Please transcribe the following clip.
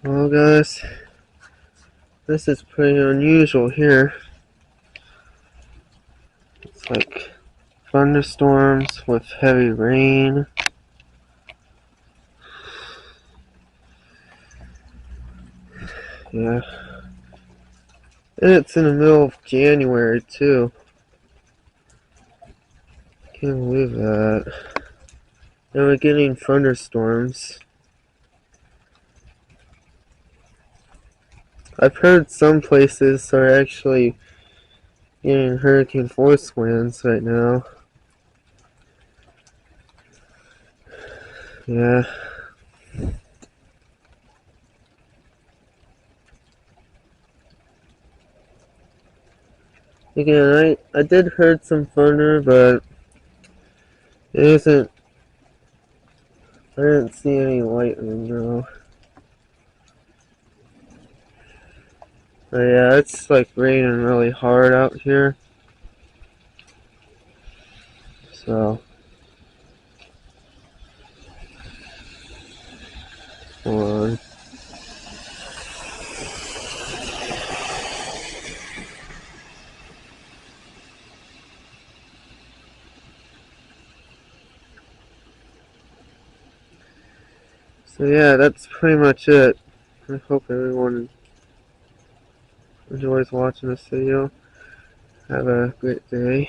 Well, guys, this is pretty unusual here. It's like thunderstorms with heavy rain. Yeah. And it's in the middle of January, too. Can't believe that. And we're getting thunderstorms. I've heard some places are actually getting hurricane force winds right now. Yeah. Again, I did heard some thunder, but it isn't. I didn't see any lightning, though. But yeah, it's like raining really hard out here. So, hold on. So yeah, that's pretty much it. I hope everyone enjoys watching this video. Have a great day.